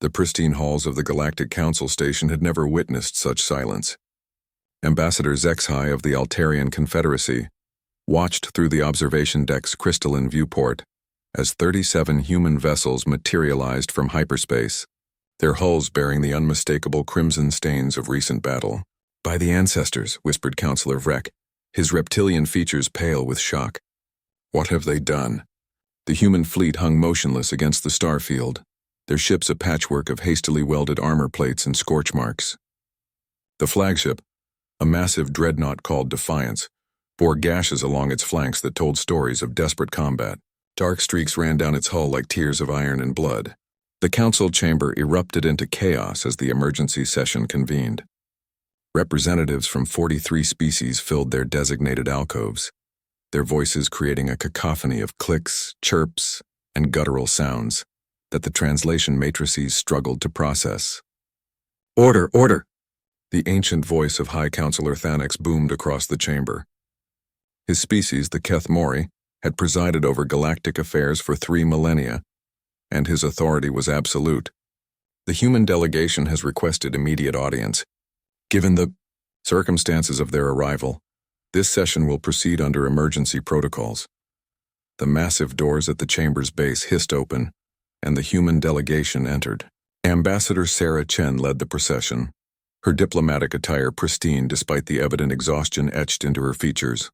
The pristine halls of the Galactic Council Station had never witnessed such silence. Ambassador HFY of the Altarian Confederacy watched through the observation deck's crystalline viewport as 37 human vessels materialized from hyperspace, their hulls bearing the unmistakable crimson stains of recent battle. "By the ancestors," whispered Councillor Vrek, his reptilian features pale with shock. "What have they done?" The human fleet hung motionless against the starfield, their ships a patchwork of hastily welded armor plates and scorch marks. The flagship, a massive dreadnought called Defiance, bore gashes along its flanks that told stories of desperate combat. Dark streaks ran down its hull like tears of iron and blood. The council chamber erupted into chaos as the emergency session convened. Representatives from 43 species filled their designated alcoves, their voices creating a cacophony of clicks, chirps, and guttural sounds that the translation matrices struggled to process. "Order, order!" The ancient voice of High Counselor Thanex boomed across the chamber. His species, the Keth Mori, had presided over galactic affairs for 3 millennia, and his authority was absolute. "The human delegation has requested immediate audience. Given the circumstances of their arrival, this session will proceed under emergency protocols." The massive doors at the chamber's base hissed open, and the human delegation entered. Ambassador Sarah Chen led the procession, her diplomatic attire pristine despite the evident exhaustion etched into her features.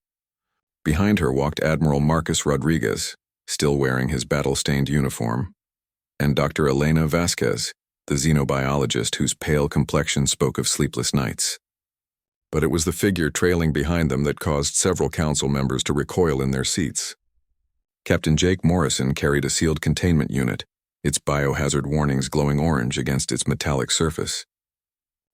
Behind her walked Admiral Marcus Rodriguez, still wearing his battle-stained uniform, and Dr. Elena Vasquez, the xenobiologist whose pale complexion spoke of sleepless nights. But it was the figure trailing behind them that caused several council members to recoil in their seats. Captain Jake Morrison carried a sealed containment unit, its biohazard warnings glowing orange against its metallic surface.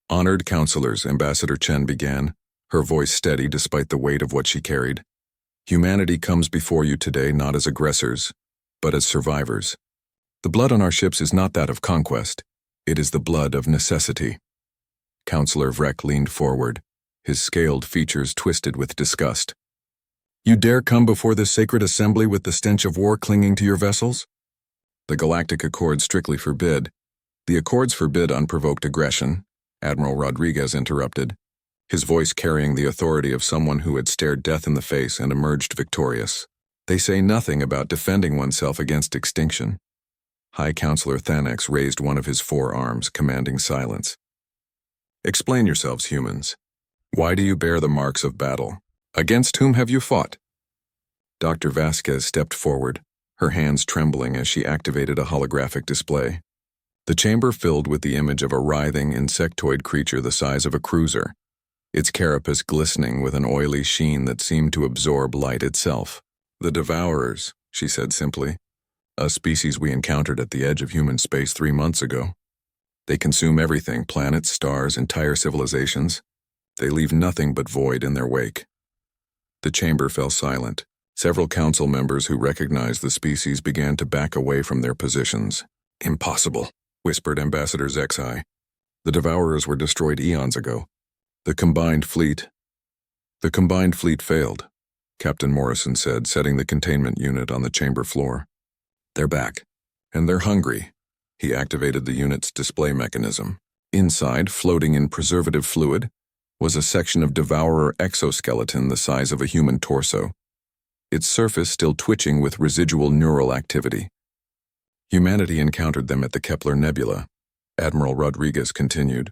"Honored councilors," Ambassador Chen began, her voice steady despite the weight of what she carried. "Humanity comes before you today not as aggressors, but as survivors. The blood on our ships is not that of conquest. It is the blood of necessity." Councillor Vrek leaned forward, his scaled features twisted with disgust. "You dare come before this sacred assembly with the stench of war clinging to your vessels?" "The Galactic Accords strictly forbid." "The Accords forbid unprovoked aggression," Admiral Rodriguez interrupted, his voice carrying the authority of someone who had stared death in the face and emerged victorious. "They say nothing about defending oneself against extinction." High Counselor Thanex raised one of his 4 arms, commanding silence. "Explain yourselves, humans. Why do you bear the marks of battle? Against whom have you fought?" Dr. Vasquez stepped forward, her hands trembling as she activated a holographic display. The chamber filled with the image of a writhing, insectoid creature the size of a cruiser, its carapace glistening with an oily sheen that seemed to absorb light itself. "The Devourers," she said simply, "a species we encountered at the edge of human space 3 months ago. They consume everything, planets, stars, entire civilizations. They leave nothing but void in their wake." The chamber fell silent. Several council members who recognized the species began to back away from their positions. "Impossible," whispered Ambassador HFY. "The Devourers were destroyed eons ago. The combined fleet failed," Captain Morrison said, setting the containment unit on the chamber floor. "They're back, and they're hungry." He activated the unit's display mechanism. Inside, floating in preservative fluid, was a section of Devourer exoskeleton the size of a human torso, its surface still twitching with residual neural activity. "Humanity encountered them at the Kepler Nebula," Admiral Rodriguez continued.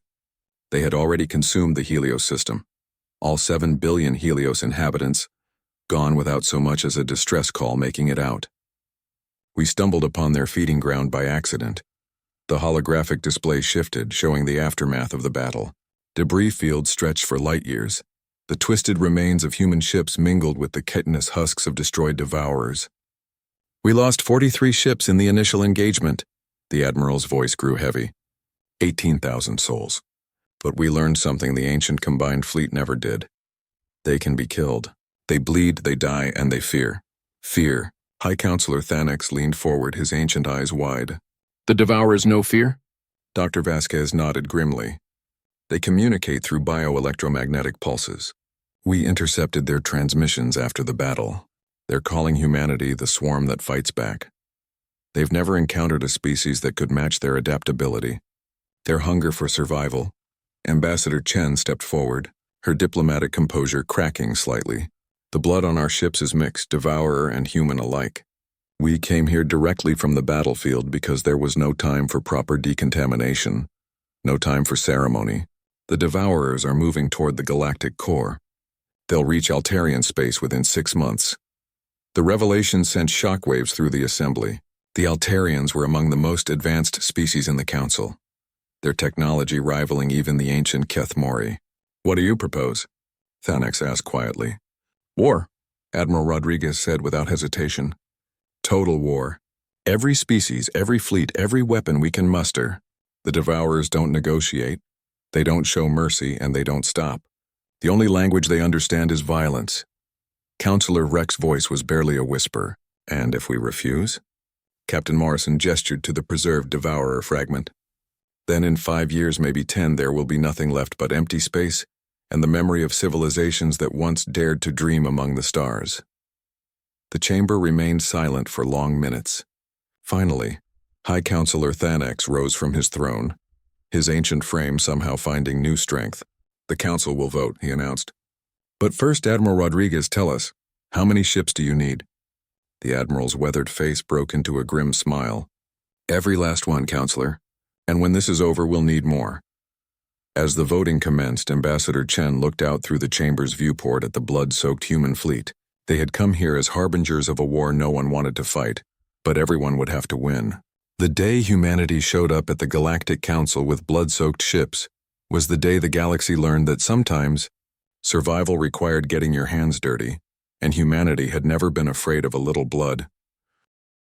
"They had already consumed the Helios system, all 7 billion Helios inhabitants, gone without so much as a distress call making it out. We stumbled upon their feeding ground by accident." The holographic display shifted, showing the aftermath of the battle. Debris fields stretched for light years. The twisted remains of human ships mingled with the chitinous husks of destroyed Devourers. "We lost 43 ships in the initial engagement." The Admiral's voice grew heavy. 18,000 souls. But we learned something the ancient combined fleet never did. They can be killed. They bleed, they die, and they fear. Fear. High Counselor Thanex leaned forward, his ancient eyes wide. "The Devourers know fear?" Dr. Vasquez nodded grimly. "They communicate through bioelectromagnetic pulses. We intercepted their transmissions after the battle. They're calling humanity the swarm that fights back." They've never encountered a species that could match their adaptability, their hunger for survival. Ambassador Chen stepped forward, her diplomatic composure cracking slightly. The blood on our ships is mixed, devourer and human alike. We came here directly from the battlefield because there was no time for proper decontamination, no time for ceremony. The devourers are moving toward the galactic core. They'll reach Altarian space within 6 months. The revelation sent shockwaves through the assembly. The Altarians were among the most advanced species in the Council, their technology rivaling even the ancient Keth Mori. "What do you propose?" Thanex asked quietly. "War," Admiral Rodriguez said without hesitation. "Total war. Every species, every fleet, every weapon we can muster. The Devourers don't negotiate, they don't show mercy, and they don't stop. The only language they understand is violence." Counselor Rex's voice was barely a whisper. "And if we refuse?" Captain Morrison gestured to the preserved Devourer fragment. "Then in 5 years, maybe 10, there will be nothing left but empty space and the memory of civilizations that once dared to dream among the stars." The chamber remained silent for long minutes. Finally, High Counselor Thanex rose from his throne, his ancient frame somehow finding new strength. "The Council will vote," he announced. "But first, Admiral Rodriguez, tell us, how many ships do you need?" The Admiral's weathered face broke into a grim smile. "Every last one, Counselor. And when this is over, we'll need more." As the voting commenced, Ambassador Chen looked out through the chamber's viewport at the blood-soaked human fleet. They had come here as harbingers of a war no one wanted to fight, but everyone would have to win. The day humanity showed up at the Galactic Council with blood-soaked ships was the day the galaxy learned that sometimes survival required getting your hands dirty, and humanity had never been afraid of a little blood.